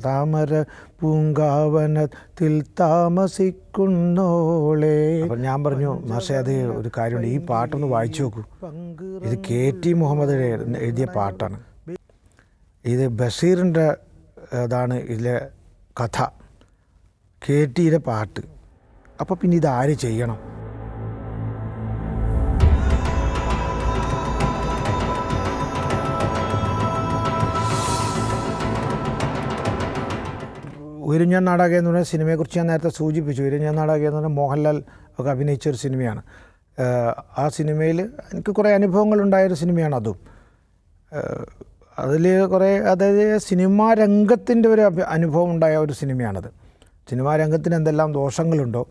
താമര പൂങ്കാവനത്തിൽ താമസിക്കുന്നോളെ. അപ്പം ഞാൻ പറഞ്ഞു, മാഷെ അത് ഒരു കാര്യമുണ്ട്, ഈ പാട്ടൊന്ന് വായിച്ചു നോക്കൂ. ഇത് KT മുഹമ്മദ് എഴുതിയ പാട്ടാണ്. ഇത് ബഷീറിൻ്റെ അതാണ് ഇതിലെ കഥ, KTയുടെ പാട്ട്. അപ്പോൾ പിന്നെ ഇത് ആര് ചെയ്യണം? ഉയരുഞ്ഞാൻ നാടകം എന്ന് പറഞ്ഞ സിനിമയെക്കുറിച്ച് ഞാൻ നേരത്തെ സൂചിപ്പിച്ചു. ഉയരുഞ്ഞാൻ നാടകം എന്ന് പറഞ്ഞാൽ മോഹൻലാൽ ഒക്കെ അഭിനയിച്ചൊരു സിനിമയാണ്. ആ സിനിമയിൽ എനിക്ക് കുറേ അനുഭവങ്ങളുണ്ടായൊരു സിനിമയാണ് അതും. അതിൽ കുറേ, അതായത് സിനിമാ രംഗത്തിൻ്റെ ഒരു അനുഭവം ഉണ്ടായ ഒരു സിനിമയാണത്. സിനിമാ രംഗത്തിന് എന്തെല്ലാം ദോഷങ്ങളുണ്ടോ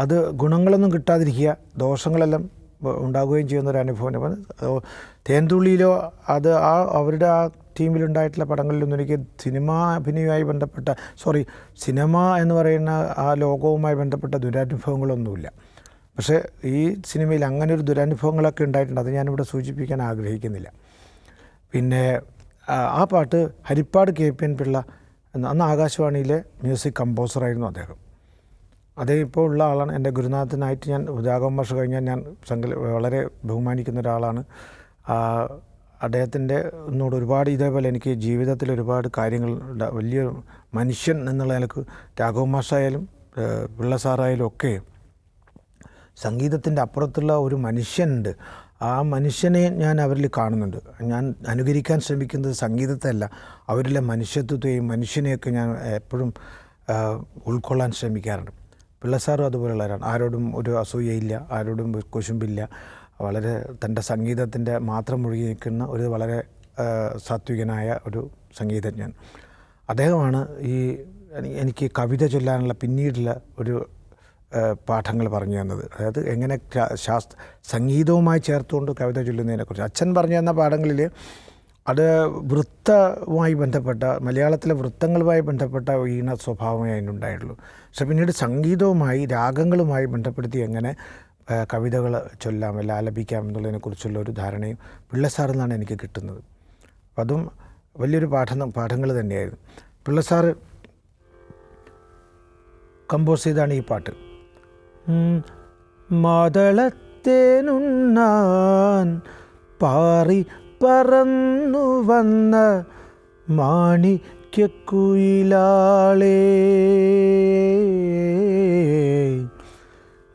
അത് ഗുണങ്ങളൊന്നും കിട്ടാതിരിക്കുക, ദോഷങ്ങളെല്ലാം ഉണ്ടാകുകയും ചെയ്യുന്നൊരു അനുഭവം. അപ്പം തേൻതുള്ളിയിലോ അത് അവരുടെ ആ ടീമിലുണ്ടായിട്ടുള്ള പടങ്ങളിലൊന്നും എനിക്ക് അഭിനയവുമായി ബന്ധപ്പെട്ട സിനിമ എന്ന് പറയുന്ന ആ ലോകവുമായി ബന്ധപ്പെട്ട ദുരനുഭവങ്ങളൊന്നുമില്ല. പക്ഷേ ഈ സിനിമയിൽ അങ്ങനെ ഒരു ദുരനുഭവങ്ങളൊക്കെ ഉണ്ടായിട്ടുണ്ട്. അത് ഞാനിവിടെ സൂചിപ്പിക്കാൻ ആഗ്രഹിക്കുന്നില്ല. പിന്നെ ആ പാട്ട് ഹരിപ്പാട് KPN പിള്ള അന്ന് ആകാശവാണിയിലെ മ്യൂസിക് കമ്പോസറായിരുന്നു അദ്ദേഹം. അദ്ദേഹം ഇപ്പോൾ ഉള്ള ആളാണ്. എൻ്റെ ഗുരുനാഥനായിട്ട് ഞാൻ രാഘവൻ മാഷ് കഴിഞ്ഞാൽ ഞാൻ വളരെ ബഹുമാനിക്കുന്ന ഒരാളാണ്. അദ്ദേഹത്തിൻ്റെ എന്നോട് ഒരുപാട് ഇതേപോലെ എനിക്ക് ജീവിതത്തിൽ ഒരുപാട് കാര്യങ്ങൾ വലിയ മനുഷ്യൻ എന്നുള്ള നിലക്ക് രാഘവൻ മാഷായാലും പിള്ള സാറായാലും ഒക്കെ സംഗീതത്തിൻ്റെ അപ്പുറത്തുള്ള ഒരു മനുഷ്യനുണ്ട്. ആ മനുഷ്യനെ ഞാൻ അവരിൽ കാണുന്നുണ്ട്. ഞാൻ അനുകരിക്കാൻ ശ്രമിക്കുന്നത് സംഗീതത്തെയല്ല, അവരിലെ മനുഷ്യത്വത്തെയും മനുഷ്യനെയൊക്കെ ഞാൻ എപ്പോഴും ഉൾക്കൊള്ളാൻ ശ്രമിക്കാറുണ്ട്. പിള്ള സാറും അതുപോലെയുള്ളവരാണ്. ആരോടും ഒരു അസൂയയില്ല, ആരോടും കുശുമ്പില്ല. വളരെ തൻ്റെ സംഗീതത്തിൻ്റെ മാത്രം മുഴുകി നിൽക്കുന്ന ഒരു വളരെ സാത്വികനായ ഒരു സംഗീതജ്ഞൻ അദ്ദേഹമാണ്. എനിക്ക് കവിത ചൊല്ലാനുള്ള പിന്നീടുള്ള ഒരു പാഠങ്ങൾ പറഞ്ഞു തന്നത്. അതായത് എങ്ങനെ സംഗീതവുമായി ചേർത്തുകൊണ്ട് കവിത ചൊല്ലുന്നതിനെക്കുറിച്ച് അച്ഛൻ പറഞ്ഞു തന്ന പാഠങ്ങളിൽ അത് വൃത്തവുമായി ബന്ധപ്പെട്ട, മലയാളത്തിലെ വൃത്തങ്ങളുമായി ബന്ധപ്പെട്ട ഈണ സ്വഭാവമേ അതിനുണ്ടായിട്ടുള്ളൂ. പക്ഷെ പിന്നീട് സംഗീതവുമായി രാഗങ്ങളുമായി ബന്ധപ്പെടുത്തി എങ്ങനെ കവിതകൾ ചൊല്ലാം, അല്ല ആലപിക്കാം എന്നുള്ളതിനെക്കുറിച്ചുള്ള ഒരു ധാരണയും പിള്ള സാറിൽ നിന്നാണ് എനിക്ക് കിട്ടുന്നത്. അപ്പം അതും വലിയൊരു പാഠങ്ങൾ തന്നെയായിരുന്നു. പിള്ള സാറ് കമ്പോസ് ചെയ്താണ് ഈ പാട്ട്. മാതളത്തേനുണ്ണാൻ പാറി പറന്നു വന്ന മാണിക്യക്കുയിലാളേ,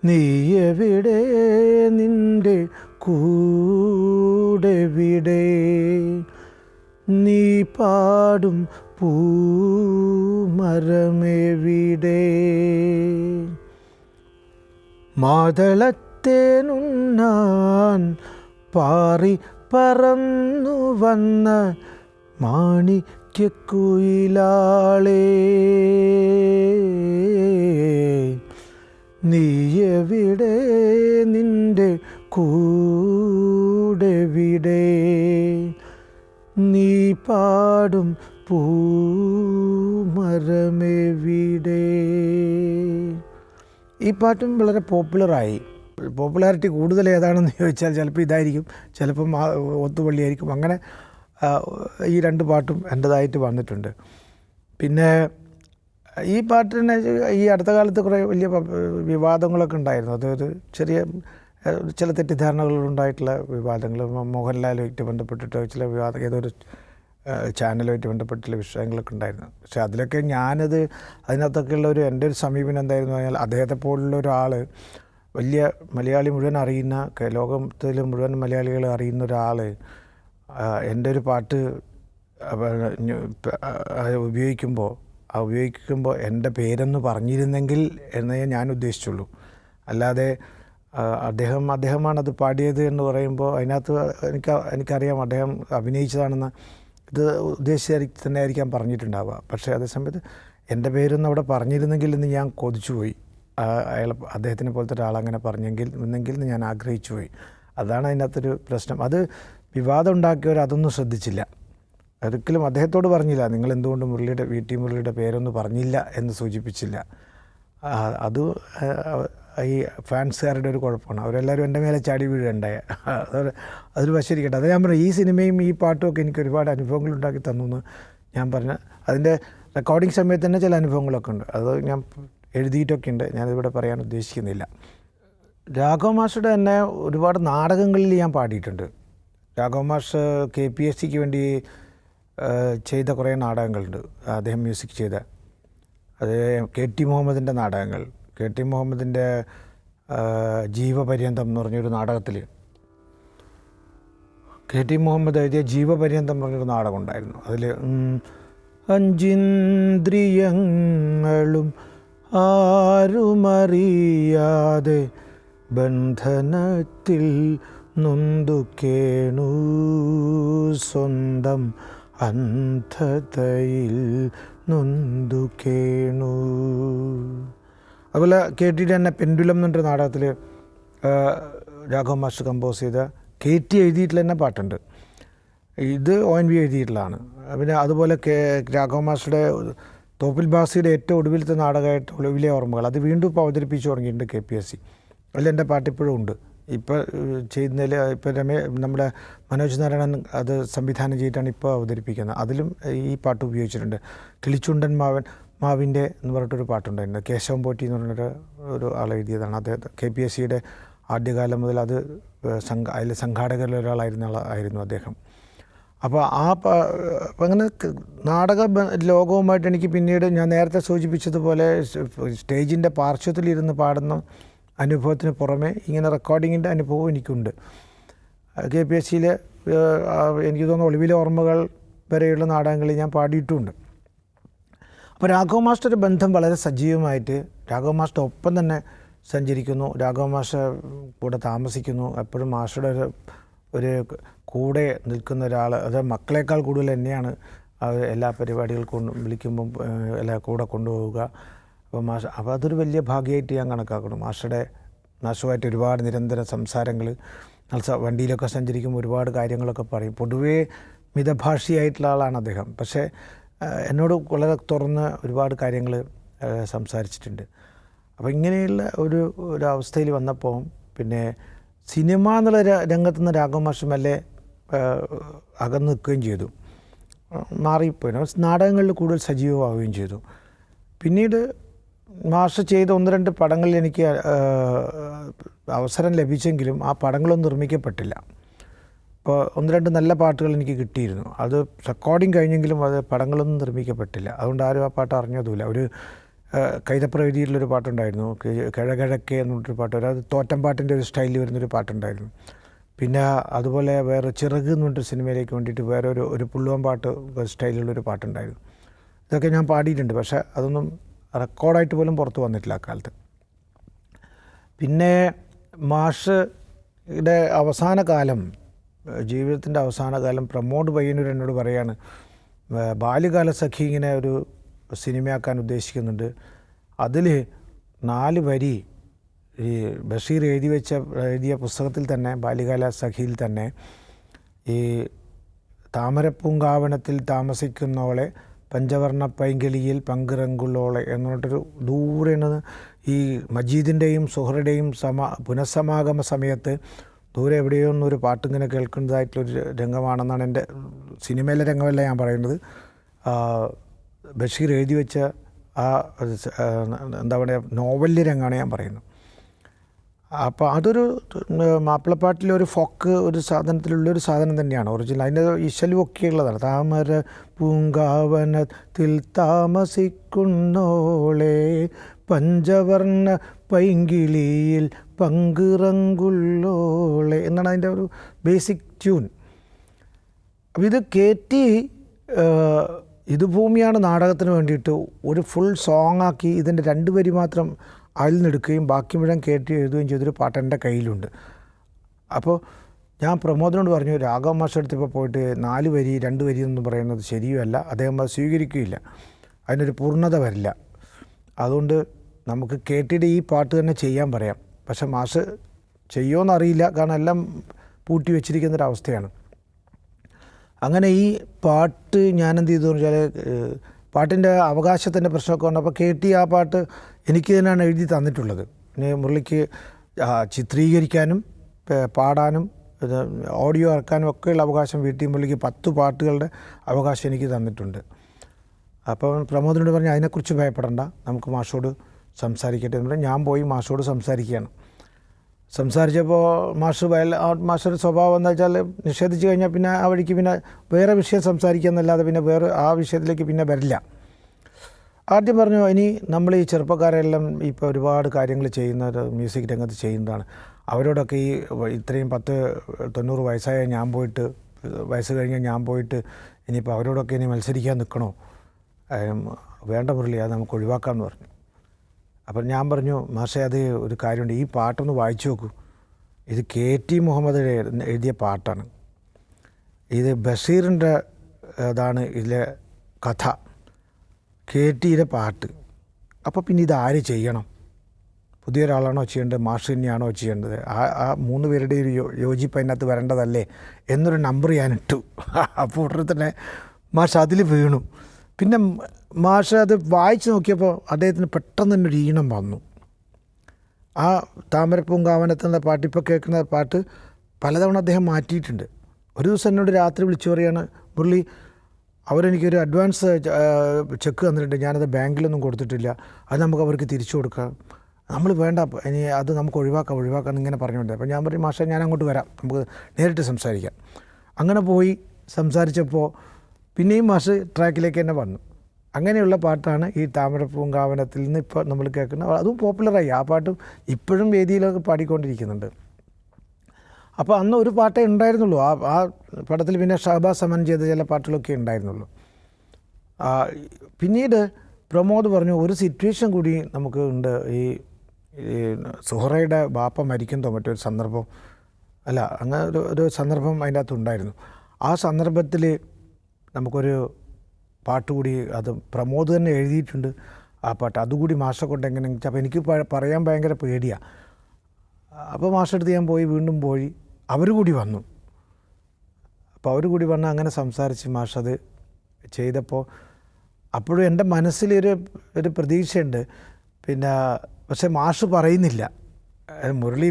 നീ എവിടെ, നിൻ്റെ കൂടെവിടെ, നീ പാടും പൂമരമെവിടെ. മാതളത്തേനുണ്ണാൻ പാറി പറന്നു വന്ന മാണിക്യക്കുയിലാളേ, നീ എവിടെ, നിൻ്റെ കൂടെവിടെ, നീ പാടും പൂമരമെവിടെ. ഈ പാട്ടും വളരെ പോപ്പുലറായി. പോപ്പുലാരിറ്റി കൂടുതൽ ഏതാണെന്ന് ചോദിച്ചാൽ ചിലപ്പോൾ ഇതായിരിക്കും, ചിലപ്പം ഒത്തുപള്ളിയായിരിക്കും. അങ്ങനെ ഈ രണ്ട് പാട്ടും എൻ്റേതായിട്ട് വന്നിട്ടുണ്ട്. പിന്നെ ഈ പാട്ടിന് ഈ അടുത്ത കാലത്ത് കുറേ വലിയ വിവാദങ്ങളൊക്കെ ഉണ്ടായിരുന്നു. അതൊരു ചില തെറ്റിദ്ധാരണകളുണ്ടായിട്ടുള്ള വിവാദങ്ങൾ, മോഹൻലാലുമായിട്ട് ബന്ധപ്പെട്ടിട്ടോ ചില ഏതൊരു ചാനലുമായിട്ട് ബന്ധപ്പെട്ടുള്ള വിഷയങ്ങളൊക്കെ ഉണ്ടായിരുന്നു. പക്ഷേ അതിലൊക്കെ അതിനകത്തൊക്കെയുള്ള എൻ്റെ ഒരു സമീപനം എന്തായിരുന്നു പറഞ്ഞാൽ, അദ്ദേഹത്തെ പോലുള്ള ഒരാൾ, വലിയ മലയാളി മുഴുവൻ അറിയുന്ന, ലോകത്തിൽ മുഴുവൻ മലയാളികൾ അറിയുന്ന ഒരാൾ എൻ്റെ ഒരു പാട്ട് ഉപയോഗിക്കുമ്പോൾ എൻ്റെ പേരെന്ന് പറഞ്ഞിരുന്നെങ്കിൽ എന്നേ ഞാൻ ഉദ്ദേശിച്ചുള്ളൂ. അല്ലാതെ അദ്ദേഹമാണത് പാടിയത് എന്ന് പറയുമ്പോൾ അതിനകത്ത് എനിക്കറിയാം അദ്ദേഹം അഭിനയിച്ചതാണെന്ന് ഇത് ഉദ്ദേശിച്ച് തന്നെ ആയിരിക്കാം പറഞ്ഞിട്ടുണ്ടാവുക. പക്ഷേ അതേസമയത്ത് എൻ്റെ പേരൊന്നും അവിടെ പറഞ്ഞിരുന്നെങ്കിൽ എന്ന് ഞാൻ കൊതിച്ചുപോയി. അദ്ദേഹത്തിനെ പോലത്തെ ഒരാളങ്ങനെ പറഞ്ഞെങ്കിൽ ഞാൻ ആഗ്രഹിച്ചു പോയി. അതാണ് അതിനകത്തൊരു പ്രശ്നം. അത് വിവാദം ഉണ്ടാക്കിയവർ അതൊന്നും ശ്രദ്ധിച്ചില്ല. ഒരിക്കലും അദ്ദേഹത്തോട് പറഞ്ഞില്ല, നിങ്ങൾ എന്തുകൊണ്ട് VT മുരളിയുടെ പേരൊന്നും പറഞ്ഞില്ല എന്ന് സൂചിപ്പിച്ചില്ല. അത് ഈ ഫാൻസുകാരുടെ ഒരു കുഴപ്പമാണ്. അവരെല്ലാവരും എൻ്റെ മേലെ ചാടി വീഴുണ്ടായ അതൊരു വശരിക്കട്ടെ. അത് ഞാൻ പറഞ്ഞു, ഈ സിനിമയും ഈ പാട്ടും ഒക്കെ എനിക്ക് ഒരുപാട് അനുഭവങ്ങൾ ഉണ്ടാക്കി തന്നു എന്ന് ഞാൻ പറഞ്ഞ അതിൻ്റെ റെക്കോർഡിംഗ് സമയത്ത് തന്നെ ചില അനുഭവങ്ങളൊക്കെ ഉണ്ട്. അത് ഞാൻ എഴുതിയിട്ടൊക്കെ ഉണ്ട്, ഞാനിവിടെ പറയാൻ ഉദ്ദേശിക്കുന്നില്ല. രാഘവ മാഷുടെ തന്നെ ഒരുപാട് നാടകങ്ങളിൽ ഞാൻ പാടിയിട്ടുണ്ട്. രാഘവ മാഷ് KPSCക്ക് വേണ്ടി ചെയ്ത കുറേ നാടകങ്ങളുണ്ട്, അദ്ദേഹം മ്യൂസിക് ചെയ്ത. അത് KT മുഹമ്മദിൻ്റെ നാടകങ്ങൾ, KT മുഹമ്മദിൻ്റെ ജീവപര്യന്തം എന്ന് പറഞ്ഞൊരു നാടകത്തിൽ, KT മുഹമ്മദ് എഴുതിയ ജീവപര്യന്തം എന്ന് പറഞ്ഞൊരു നാടകം ഉണ്ടായിരുന്നു. അതിൽ അഞ്ചിന്ദ്രിയങ്ങളും ആരുമറിയാതെ ബന്ധനത്തിൽ നൊന്തു കേണു, സ്വന്തം അന്ധതയിൽ നൊന്തു കേണു. അതുപോലെ KT തന്നെ പെൻഡുലം എന്നൊരു നാടകത്തിൽ രാഘവ മാസ്റ്റർ കമ്പോസ് ചെയ്ത KT എഴുതിയിട്ടുള്ള തന്നെ പാട്ടുണ്ട്. ഇത് ONV എഴുതിയിട്ടുള്ളതാണ്. പിന്നെ അതുപോലെ രാഘവ മാസ്റ്ററുടെ തോപ്പിൽ ബാസിയുടെ ഏറ്റവും ഒടുവിലത്തെ നാടകമായിട്ട് ഒളിവിലെ ഓർമ്മകൾ, അത് വീണ്ടും ഇപ്പോൾ അവതരിപ്പിച്ചു തുടങ്ങിയിട്ടുണ്ട് KPSC. അതിൽ എൻ്റെ പാട്ട് ഇപ്പോഴും ഉണ്ട്. ഇപ്പോൾ ചെയ്യുന്നതിൽ ഇപ്പോൾ നമ്മുടെ മനോജ് നാരായണൻ അത് സംവിധാനം ചെയ്തിട്ടാണ് ഇപ്പോൾ അവതരിപ്പിക്കുന്നത്. അതിലും ഈ പാട്ട് ഉപയോഗിച്ചിട്ടുണ്ട്. കിളിച്ചുണ്ടൻ മാവിൻ്റെ എന്ന് പറഞ്ഞിട്ടൊരു പാട്ടുണ്ടായിരുന്നു. കേശവൻ പോറ്റി എന്ന് പറഞ്ഞൊരു ആൾ എഴുതിയതാണ്. അത് KPSCയുടെ ആദ്യകാലം മുതൽ അത് അതിൽ സംഘാടകരിൽ ഒരാളായിരുന്നു അദ്ദേഹം. അപ്പോൾ അങ്ങനെ നാടക ലോകവുമായിട്ട് എനിക്ക് പിന്നീട് ഞാൻ നേരത്തെ സൂചിപ്പിച്ചതുപോലെ സ്റ്റേജിൻ്റെ പാർശ്വത്തിലിരുന്ന് പാടുന്ന അനുഭവത്തിന് പുറമെ ഇങ്ങനെ റെക്കോർഡിങ്ങിൻ്റെ അനുഭവം എനിക്കുണ്ട്. KPSCയിൽ എനിക്ക് തോന്നുന്നു ഒളിവിലെ ഓർമ്മകൾ വരെയുള്ള നാടകങ്ങളിൽ ഞാൻ പാടിയിട്ടുമുണ്ട്. അപ്പോൾ രാഘവ മാസ്റ്റർ ബന്ധം വളരെ സജീവമായിട്ട് രാഘവ മാസ്റ്റർ ഒപ്പം തന്നെ സഞ്ചരിക്കുന്നു, രാഘവ മാസ്റ്റർ കൂടെ താമസിക്കുന്നു. എപ്പോഴും മാസ്റ്ററുടെ ഒരു കൂടെ നിൽക്കുന്ന ഒരാൾ, അത് മക്കളെക്കാൾ കൂടുതൽ എന്നെയാണ് എല്ലാ പരിപാടികൾക്കും വിളിക്കുമ്പം കൂടെ കൊണ്ടുപോവുക. അപ്പോൾ അതൊരു വലിയ ഭാഗ്യമായിട്ട് ഞാൻ കണക്കാക്കണം. മാഷുമായിട്ട് ഒരുപാട് നിരന്തര സംസാരങ്ങൾ, വണ്ടിയിലൊക്കെ സഞ്ചരിക്കുമ്പോൾ ഒരുപാട് കാര്യങ്ങളൊക്കെ പറയും. പൊതുവേ മിതഭാഷിയായിട്ടുള്ള ആളാണ് അദ്ദേഹം. പക്ഷേ എന്നോട് വളരെ തുറന്ന് ഒരുപാട് കാര്യങ്ങൾ സംസാരിച്ചിട്ടുണ്ട്. അപ്പോൾ ഇങ്ങനെയുള്ള ഒരു അവസ്ഥയിൽ വന്നപ്പോൾ പിന്നെ സിനിമ എന്നുള്ള രംഗത്തുനിന്ന് രാഘവ മാഷ് മെല്ലെ അകന്ന് നിൽക്കുകയും ചെയ്തു, മാറിപ്പോയി. നാടകങ്ങളിൽ കൂടുതൽ സജീവമാവുകയും ചെയ്തു. പിന്നീട് മാഷ് ചെയ്ത 1-2 പടങ്ങളിൽ എനിക്ക് അവസരം ലഭിച്ചെങ്കിലും ആ പടങ്ങളൊന്നും നിർമ്മിക്കപ്പെട്ടില്ല. അപ്പോൾ 1-2 നല്ല പാട്ടുകൾ എനിക്ക് കിട്ടിയിരുന്നു. അത് റെക്കോർഡിങ് കഴിഞ്ഞെങ്കിലും അത് പടങ്ങളൊന്നും നിർമ്മിക്കപ്പെട്ടില്ല. അതുകൊണ്ട് ആരും ആ പാട്ട് അറിഞ്ഞതുമില്ല. ഒരു കൈതപ്ര എഴുതിയിട്ടുള്ളൊരു പാട്ടുണ്ടായിരുന്നു, കിഴകിഴക്കെ എന്ന് പറഞ്ഞൊരു പാട്ട്. അത് തോറ്റംപാട്ടിൻ്റെ ഒരു സ്റ്റൈലിൽ വരുന്നൊരു പാട്ടുണ്ടായിരുന്നു. പിന്നെ അതുപോലെ വേറെ ചിറക് എന്ന് പറഞ്ഞൊരു സിനിമയിലേക്ക് വേണ്ടിയിട്ട് വേറെ ഒരു പുള്ളുവൻ പാട്ട് സ്റ്റൈലിലുള്ളൊരു പാട്ടുണ്ടായിരുന്നു. ഇതൊക്കെ ഞാൻ പാടിയിട്ടുണ്ട്. പക്ഷേ അതൊന്നും റെക്കോർഡായിട്ട് പോലും പുറത്ത് വന്നിട്ടില്ല ആ കാലത്ത്. പിന്നെ മാഷുടെ അവസാന കാലം, ജീവിതത്തിൻ്റെ അവസാന കാലം പ്രമോദ് പയ്യന്നൂർ എന്നോട് പറയാണ്, ബാല്യകാല സഖി ഇങ്ങനെ ഒരു സിനിമയാക്കാൻ ഉദ്ദേശിക്കുന്നുണ്ട്. അതിൽ 4 വരി ഈ ബഷീർ എഴുതിയ പുസ്തകത്തിൽ തന്നെ, ബാല്യകാല സഖിയിൽ തന്നെ, ഈ താമരപ്പൂങ്കാവനത്തിൽ താമസിക്കുന്നോളെ പഞ്ചവർണ്ണ പൈങ്കിളിയിൽ പങ്കിറങ്കുള്ളോളെ എന്നിട്ടൊരു ദൂരെ ഈ മജീദിൻ്റെയും സുഹറയുടെയും പുനഃസമാഗമ സമയത്ത് ദൂരെ എവിടെയോ ഒന്നൊരു പാട്ടിങ്ങനെ കേൾക്കുന്നതായിട്ടുള്ളൊരു രംഗമാണെന്നാണ് എൻ്റെ സിനിമയിലെ രംഗമല്ല ഞാൻ പറയുന്നത്. ബഷീർ എഴുതി വെച്ച ആ എന്താ പറയുക നോവലിലെ രംഗമാണ് ഞാൻ പറയുന്നത്. അപ്പോൾ അതൊരു മാപ്പിളപ്പാട്ടിലൊരു ഫോക്ക് ഒരു സാധനത്തിലുള്ളൊരു സാധനം തന്നെയാണ് ഒറിജിനൽ. അതിൻ്റെ ഇശലുമൊക്കെ ഉള്ളതാണ്. താമര പൂങ്കാവനത്തിൽ താമസിക്കുന്നോളെ പഞ്ചവർണ്ണ പൈങ്കിളിയിൽ പങ്കിറങ്കുള്ളോളെ എന്നാണ് അതിൻ്റെ ഒരു ബേസിക് ട്യൂൺ. അപ്പോൾ ഇത് കേറ്റി ഇത് ഭൂമിയാണ് നാടകത്തിന് വേണ്ടിയിട്ട് ഒരു ഫുൾ സോങ് ആക്കി ഇതിൻ്റെ 2 വരി മാത്രം അതിൽ നിന്നെടുക്കുകയും ബാക്കി മുഴുവൻ കേട്ടി എഴുതുകയും ചെയ്തൊരു പാട്ട് എൻ്റെ കയ്യിലുണ്ട്. അപ്പോൾ ഞാൻ പ്രമോദിനോട് പറഞ്ഞു, രാഘവ മാസ്റ്റർ അടുത്തിപ്പോൾ പോയിട്ട് 4 വരി 2 വരി എന്ന് പറയുന്നത് ശരിയുമല്ല, അദ്ദേഹം അത് സ്വീകരിക്കുകയില്ല, അതിനൊരു പൂർണ്ണത വരില്ല. അതുകൊണ്ട് നമുക്ക് കേട്ടിട്ട് ഈ പാട്ട് തന്നെ ചെയ്യാൻ പറയാം. പക്ഷെ മാഷ് ചെയ്യുമോയെന്നറിയില്ല, കാരണം എല്ലാം പൂട്ടി വെച്ചിരിക്കുന്നൊരവസ്ഥയാണ്. അങ്ങനെ ഈ പാട്ട് ഞാനെന്ത് ചെയ്തു എന്ന് വെച്ചാൽ, പാട്ടിൻ്റെ അവകാശത്തിൻ്റെ പ്രശ്നമൊക്കെ വന്നപ്പോൾ കേട്ടി ആ പാട്ട് എനിക്ക് തന്നെയാണ് എഴുതി തന്നിട്ടുള്ളത്. പിന്നെ മുരളിക്ക് ചിത്രീകരിക്കാനും പാടാനും ഓഡിയോ ഇറക്കാനും ഒക്കെയുള്ള അവകാശം വീട്ടിൽ മുരളിക്ക് 10 പാട്ടുകളുടെ അവകാശം എനിക്ക് തന്നിട്ടുണ്ട്. അപ്പോൾ പ്രമോദിനോട് പറഞ്ഞു അതിനെക്കുറിച്ച് ഭയപ്പെടണ്ട, നമുക്ക് മാഷോട് സംസാരിക്കട്ടെ എന്ന് പറഞ്ഞാൽ ഞാൻ പോയി മാഷോട് സംസാരിക്കുകയാണ്. സംസാരിച്ചപ്പോൾ മാസ്റ്റർ സ്വഭാവം എന്താ വെച്ചാൽ നിഷേധിച്ച് കഴിഞ്ഞാൽ പിന്നെ ആ വഴിക്ക് പിന്നെ വേറെ വിഷയം സംസാരിക്കുക എന്നല്ലാതെ പിന്നെ വേറെ ആ വിഷയത്തിലേക്ക് പിന്നെ വരില്ല. ആദ്യം പറഞ്ഞു, ഇനി നമ്മൾ ഈ ചെറുപ്പക്കാരെല്ലാം ഇപ്പോൾ ഒരുപാട് കാര്യങ്ങൾ ചെയ്യുന്ന മ്യൂസിക് രംഗത്ത് ചെയ്യുന്നതാണ്, അവരോടൊക്കെ ഈ ഇത്രയും 90 വയസ്സായ ഞാൻ പോയിട്ട്, വയസ്സ് കഴിഞ്ഞാൽ ഞാൻ പോയിട്ട് ഇനിയിപ്പോൾ അവരോടൊക്കെ ഇനി മത്സരിക്കാൻ നിൽക്കണോ? വേണ്ട മുരളി, അത് നമുക്ക് ഒഴിവാക്കാമെന്ന് പറഞ്ഞു. അപ്പം ഞാൻ പറഞ്ഞു, മാഷേ അത് ഒരു കാര്യമുണ്ട്, ഈ പാട്ടൊന്ന് വായിച്ചു നോക്കൂ, ഇത് KT മുഹമ്മദ് എഴുതിയ പാട്ടാണ്, ഇത് ബഷീറിൻ്റെ അതാണ് ഇതിലെ കഥ, KTയുടെ പാട്ട്. അപ്പോൾ പിന്നെ ഇത് ആര് ചെയ്യണം? പുതിയൊരാളാണോ ചെയ്യേണ്ടത്, മാഷ് തന്നെയാണോ ചെയ്യേണ്ടത്? ആ 3 പേരുടെ ഒരു യോജിപ്പ് അതിനകത്ത് വരേണ്ടതല്ലേ എന്നൊരു നമ്പർ ഞാനിട്ടു. അപ്പോൾ ഉടനെ തന്നെ മാഷ് അതിൽ വീണു. പിന്നെ മാഷ് അത് വായിച്ച് നോക്കിയപ്പോൾ അദ്ദേഹത്തിന് പെട്ടെന്ന് തന്നെ ഒരു ഈണം വന്നു. ആ താമരപ്പൂങ്കാവനത്തിൻ്റെ പാട്ട്, ഇപ്പോൾ കേൾക്കുന്ന പാട്ട് പലതവണ അദ്ദേഹം മാറ്റിയിട്ടുണ്ട്. ഒരു ദിവസം എന്നോട് രാത്രി വിളിച്ചു പറയാണ്, മുരളി അവരെനിക്കൊരു അഡ്വാൻസ് ചെക്ക് തന്നിട്ടുണ്ട്, ഞാനത് ബാങ്കിലൊന്നും കൊടുത്തിട്ടില്ല, അത് നമുക്ക് അവർക്ക് തിരിച്ചു കൊടുക്കാം, നമ്മൾ വേണ്ട ഇനി അത് നമുക്ക് ഒഴിവാക്കാം ഇങ്ങനെ പറഞ്ഞുകൊണ്ട്. അപ്പോൾ ഞാൻ പറയും, മാഷേ ഞാൻ അങ്ങോട്ട് വരാം, നമുക്ക് നേരിട്ട് സംസാരിക്കാം. അങ്ങനെ പോയി സംസാരിച്ചപ്പോൾ പിന്നെയും മാഷ് ട്രാക്കിലേക്ക് തന്നെ വന്നു. അങ്ങനെയുള്ള പാട്ടാണ് ഈ താമരപ്പൂങ്കാവനത്തിൽ നിന്ന് ഇപ്പോൾ നമ്മൾ കേൾക്കുന്നത്. അതും പോപ്പുലറായി, ആ പാട്ടും ഇപ്പോഴും വേദിയിലൊക്കെ പാടിക്കൊണ്ടിരിക്കുന്നുണ്ട്. അപ്പോൾ അന്ന് ഒരു പാട്ടേ ഉണ്ടായിരുന്നുള്ളൂ ആ പടത്തിൽ. പിന്നെ ഷഹബാസ് അമൻ ചെയ്ത ചില പാട്ടുകളൊക്കെ ഉണ്ടായിരുന്നുള്ളൂ. പിന്നീട് പ്രമോദ് പറഞ്ഞു, ഒരു സിറ്റുവേഷൻ കൂടി നമുക്ക് ഉണ്ട്, ഈ സുഹറയുടെ ബാപ്പ മരിക്കുന്നതോ മറ്റൊരു സന്ദർഭം, അല്ല അങ്ങനെ ഒരു സന്ദർഭം അതിൻ്റെ അകത്തുണ്ടായിരുന്നു. ആ സന്ദർഭത്തിൽ നമുക്കൊരു പാട്ട് കൂടി, അത് പ്രമോദ് തന്നെ എഴുതിയിട്ടുണ്ട് ആ പാട്ട്, അതുകൂടി മാഷെ കൊണ്ട് എങ്ങനെ. അപ്പോൾ എനിക്ക് പറയാൻ ഭയങ്കര പേടിയാണ്. അപ്പോൾ മാഷെടുത്ത് ഞാൻ പോയി, വീണ്ടും പോയി, അവർ കൂടി വന്നു. അപ്പോൾ അവർ കൂടി വന്ന് അങ്ങനെ സംസാരിച്ച് മാഷത് ചെയ്തപ്പോൾ അപ്പോഴും എൻ്റെ മനസ്സിലൊരു പ്രതീക്ഷയുണ്ട്. പിന്നെ പക്ഷേ മാഷ് പറയുന്നില്ല, മുരളി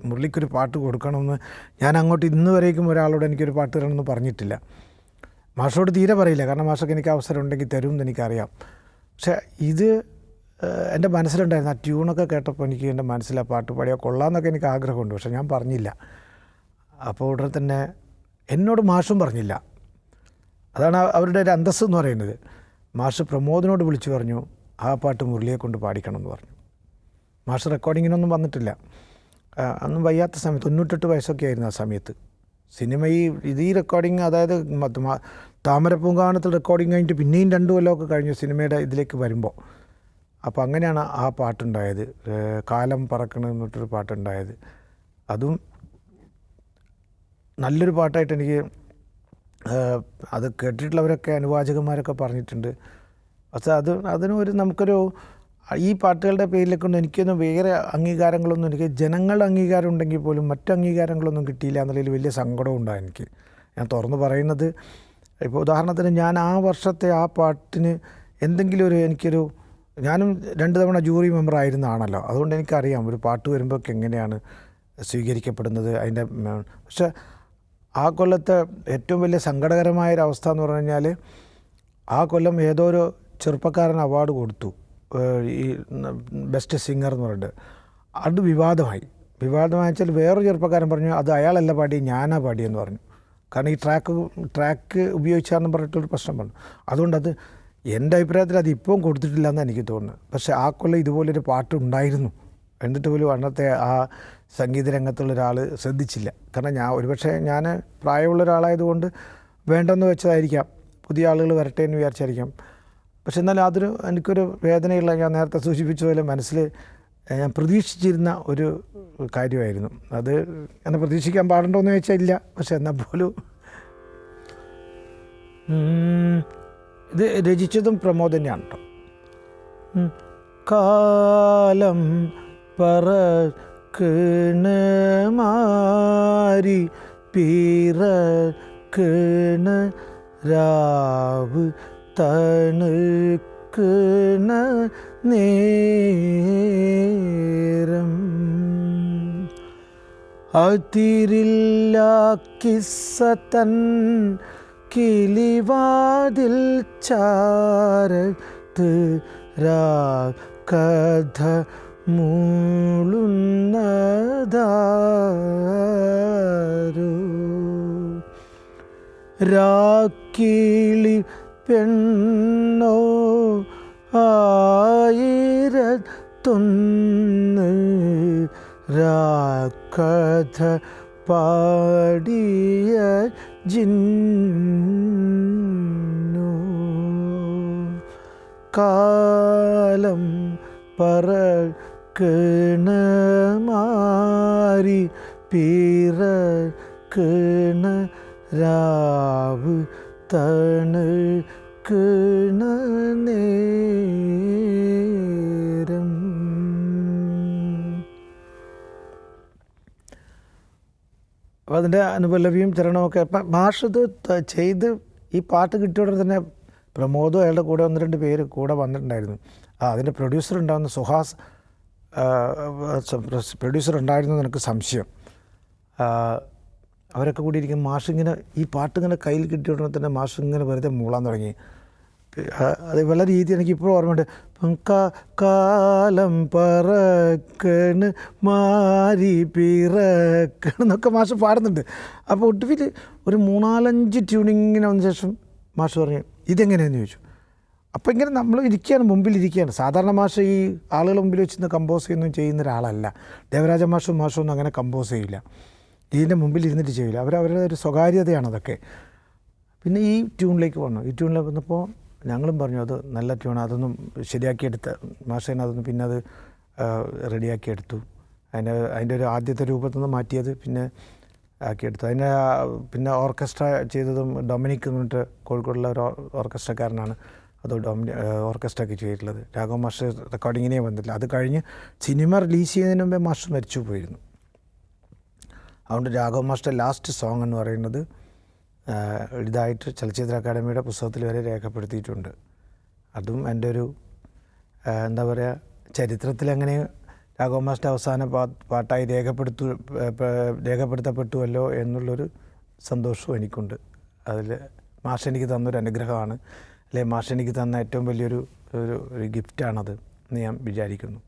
മുരളിക്കൊരു പാട്ട് കൊടുക്കണമെന്ന്. ഞാൻ അങ്ങോട്ട് ഇന്ന് വരേക്കും ഒരാളോട് എനിക്കൊരു പാട്ട് തരണമെന്ന് പറഞ്ഞിട്ടില്ല. മാഷോട് തീരെ പറയില്ല, കാരണം മാഷൊക്കെ എനിക്ക് അവസരം ഉണ്ടെങ്കിൽ തരും എന്ന് എനിക്കറിയാം. പക്ഷേ ഇത് എൻ്റെ മനസ്സിലുണ്ടായിരുന്നു. ആ ട്യൂണൊക്കെ കേട്ടപ്പോൾ എനിക്ക് എൻ്റെ മനസ്സിൽ ആ പാട്ട് പാടിയാൽ കൊള്ളാമെന്നൊക്കെ എനിക്ക് ആഗ്രഹമുണ്ട്, പക്ഷേ ഞാൻ പറഞ്ഞില്ല. അപ്പോൾ ഉടനെ തന്നെ എന്നോട് മാഷും പറഞ്ഞില്ല. അതാണ് അവരുടെ ഒരു അന്തസ്സ് എന്ന് പറയുന്നത്. മാഷ് പ്രമോദിനോട് വിളിച്ചു പറഞ്ഞു, ആ പാട്ട് മുരളിയെ കൊണ്ട് പാടിക്കണം എന്ന് പറഞ്ഞു. മാഷ് റെക്കോർഡിങ്ങിനൊന്നും വന്നിട്ടില്ല, അന്നും വയ്യാത്ത സമയത്ത്, 98 വയസ്സൊക്കെ ആയിരുന്നു ആ സമയത്ത്. സിനിമ ഈ റെക്കോർഡിങ്, അതായത് താമരപ്പൂങ്കാവനത്തിൽ റെക്കോർഡിങ് കഴിഞ്ഞിട്ട് പിന്നെയും 2 കൊല്ലമൊക്കെ കഴിഞ്ഞു സിനിമയുടെ ഇതിലേക്ക് വരുമ്പോൾ. അപ്പോൾ അങ്ങനെയാണ് ആ പാട്ടുണ്ടായത്, കാലം പറക്കണം എന്നിട്ടൊരു പാട്ടുണ്ടായത്. അതും നല്ലൊരു പാട്ടായിട്ട് എനിക്ക് അത് കേട്ടിട്ടുള്ളവരൊക്കെ അനുവാചകന്മാരൊക്കെ പറഞ്ഞിട്ടുണ്ട്. പക്ഷേ അതിനൊരു നമുക്കൊരു ഈ പാട്ടുകളുടെ പേരിലേക്കൊന്നും എനിക്കൊന്നും വേറെ അംഗീകാരങ്ങളൊന്നും, എനിക്ക് ജനങ്ങളുടെ അംഗീകാരം ഉണ്ടെങ്കിൽ പോലും മറ്റ് അംഗീകാരങ്ങളൊന്നും കിട്ടിയില്ല എന്നുള്ളതിൽ വലിയ സങ്കടവും ഉണ്ടായി എനിക്ക്. ഞാൻ തുറന്ന് പറയുന്നത്, ഇപ്പോൾ ഉദാഹരണത്തിന് ഞാൻ ആ വർഷത്തെ ആ പാട്ടിന് എന്തെങ്കിലും ഞാനും 2 തവണ ജൂറി മെമ്പർ ആയിരുന്ന ആണല്ലോ, അതുകൊണ്ട് എനിക്കറിയാം ഒരു പാട്ട് വരുമ്പോഴൊക്കെ എങ്ങനെയാണ് സ്വീകരിക്കപ്പെടുന്നത് അതിൻ്റെ. പക്ഷേ ആ കൊല്ലത്തെ ഏറ്റവും വലിയ സങ്കടകരമായൊരവസ്ഥ എന്ന് പറഞ്ഞു കഴിഞ്ഞാൽ, ആ കൊല്ലം ഏതോ ഒരു ചെറുപ്പക്കാരൻ അവാർഡ് കൊടുത്തു, ഈ ബെസ്റ്റ് സിംഗർ എന്ന് പറഞ്ഞിട്ട്. അത് വിവാദമായി വെച്ചാൽ വേറൊരു ചെറുപ്പക്കാരൻ പറഞ്ഞു, അത് അയാളല്ല പാടി, ഞാനാ പാടിയെന്ന് പറഞ്ഞു. കാരണം ഈ ട്രാക്ക് ഉപയോഗിച്ചാണെന്ന് പറഞ്ഞിട്ടൊരു പ്രശ്നം പറഞ്ഞു. അതുകൊണ്ടത് എൻ്റെ അഭിപ്രായത്തിൽ അത് ഇപ്പം കൊടുത്തിട്ടില്ല എന്ന് എനിക്ക് തോന്നുന്നു. പക്ഷേ ആ കൊല്ലം ഇതുപോലൊരു പാട്ടുണ്ടായിരുന്നു, എന്നിട്ട് പോലും അന്നത്തെ ആ സംഗീത രംഗത്തുള്ള ഒരാൾ ശ്രദ്ധിച്ചില്ല. കാരണം ഒരുപക്ഷെ ഞാൻ പ്രായമുള്ള ഒരാളായതുകൊണ്ട് വേണ്ടെന്ന് വെച്ചതായിരിക്കാം, പുതിയ ആളുകൾ വരട്ടെ എന്ന് വിചാരിച്ചായിരിക്കാം. പക്ഷെ എന്നാലും എനിക്കൊരു വേദനയുള്ള, ഞാൻ നേരത്തെ സൂചിപ്പിച്ചതുപോലെ മനസ്സിൽ ഞാൻ പ്രതീക്ഷിച്ചിരുന്ന ഒരു കാര്യമായിരുന്നു. അത് എന്നെ പ്രതീക്ഷിക്കാൻ പാടുണ്ടോയെന്ന് ചോദിച്ചാൽ ഇല്ല, പക്ഷെ എന്നാൽ പോലും. ഇത് രചിച്ചതും പ്രമോദ് തന്നെയാണ് കേട്ടോ. കാലം പറക്കണ മാരി പീറക്കണ രാവ് തണുക്കണ നേരം അതിരില്ല കിസ്സ തൻ കിളിവാതിൽ ചാരത്ത് കഥ മൂളുന്നതാരു രാക്കിളി പെണ്ണോ ആയിരത്തൊന്ന് രാക്കഥ പാടിയ ജിന്നു കാലം പറക്കണ മാരി പിറക്കണ രാവ് തണുക്കണ നേരം. അപ്പോൾ അതിൻ്റെ അനുപല്ലവിയും ചരണമൊക്കെ അപ്പം മാഷ് ഇത് ചെയ്ത് ഈ പാട്ട് കിട്ടിയോടെ തന്നെ പ്രമോദും അയാളുടെ കൂടെ 1-2 പേര് കൂടെ വന്നിട്ടുണ്ടായിരുന്നു. അതിൻ്റെ പ്രൊഡ്യൂസർ ഉണ്ടാകുന്ന സുഹാസ് പ്രൊഡ്യൂസർ ഉണ്ടായിരുന്നു എനിക്ക് സംശയം. അവരൊക്കെ കൂടി ഇരിക്കും. മാഷിങ്ങനെ ഈ പാട്ടിങ്ങനെ കയ്യിൽ കിട്ടിയോടെ തന്നെ മാഷ് ഇങ്ങനെ വെറുതെ മൂളാൻ തുടങ്ങി. അത് വളരെ രീതി എനിക്കിപ്പോഴും ഓർമ്മയുണ്ട്. കാലം പറക്കണ് മാരി പിറക്കണ് എന്നൊക്കെ മാഷ് പാടുന്നുണ്ട്. അപ്പോൾ ഒടുവിൽ ഒരു 3-4 ട്യൂണിങ്ങിന് വന്ന ശേഷം മാഷ് പറഞ്ഞു ഇതെങ്ങനെയാണെന്ന് ചോദിച്ചു. അപ്പോൾ ഇങ്ങനെ നമ്മൾ ഇരിക്കുകയാണ്, മുമ്പിലിരിക്കുകയാണ്. സാധാരണ മാഷ് ഈ ആളുകൾ മുമ്പിൽ വെച്ച് കമ്പോസ് ചെയ്യുന്ന ഒരാളല്ല. ദേവരാജ മാഷും ഒന്നും അങ്ങനെ കമ്പോസ് ചെയ്യില്ല, ഇതിൻ്റെ മുമ്പിൽ ഇരുന്നിട്ട് ചെയ്യില്ല. അവരവരുടെ ഒരു സ്വകാര്യതയാണ് അതൊക്കെ. പിന്നെ ഈ ട്യൂണിലേക്ക് വന്നു. ഈ ട്യൂണിൽ വന്നപ്പോൾ ഞങ്ങളും പറഞ്ഞു അത് നല്ല ട്യൂൺ, അതൊന്നും ശരിയാക്കിയെടുത്ത മാഷേനെ അതൊന്നും പിന്നെ അത് റെഡിയാക്കിയെടുത്തു. അതിൻ്റെ ഒരു ആദ്യത്തെ രൂപത്തിൽ നിന്ന് മാറ്റിയത് പിന്നെ ആക്കിയെടുത്തു. അതിൻ്റെ പിന്നെ ഓർക്കസ്ട്ര ചെയ്തതും ഡൊമിനിക് എന്ന് പറഞ്ഞിട്ട് കോഴിക്കോടുള്ള ഒരു ഓർക്കസ്ട്രക്കാരനാണ് അത് ഓർക്കസ്ട്രയൊക്കെ ചെയ്തിട്ടുള്ളത്. രാഘവ മാഷ് റെക്കോർഡിങ്ങിനേ വന്നിട്ടില്ല. അത് കഴിഞ്ഞ് സിനിമ റിലീസ് ചെയ്യുന്നതിന് മുമ്പേ മാഷ് മരിച്ചു പോയിരുന്നു. അതുകൊണ്ട് രാഘവ മാഷിൻ്റെ ലാസ്റ്റ് സോങ് എന്ന് പറയുന്നത് ഇതായിട്ട് ചലച്ചിത്ര അക്കാദമിയുടെ പുസ്തകത്തിൽ വരെ രേഖപ്പെടുത്തിയിട്ടുണ്ട്. അതും എൻ്റെ ഒരു എന്താ പറയുക, ചരിത്രത്തിൽ അങ്ങനെ രാഘവ മാഷിൻ്റെ അവസാന പാട്ടായി രേഖപ്പെടുത്തപ്പെട്ടുവല്ലോ എന്നുള്ളൊരു സന്തോഷവും എനിക്കുണ്ട്. അതിൽ മാഷ് എനിക്ക് തന്നൊരു അനുഗ്രഹമാണ്, അല്ലെങ്കിൽ മാഷ് എനിക്ക് തന്ന ഏറ്റവും വലിയൊരു ഗിഫ്റ്റാണത് എന്ന് ഞാൻ വിചാരിക്കുന്നു.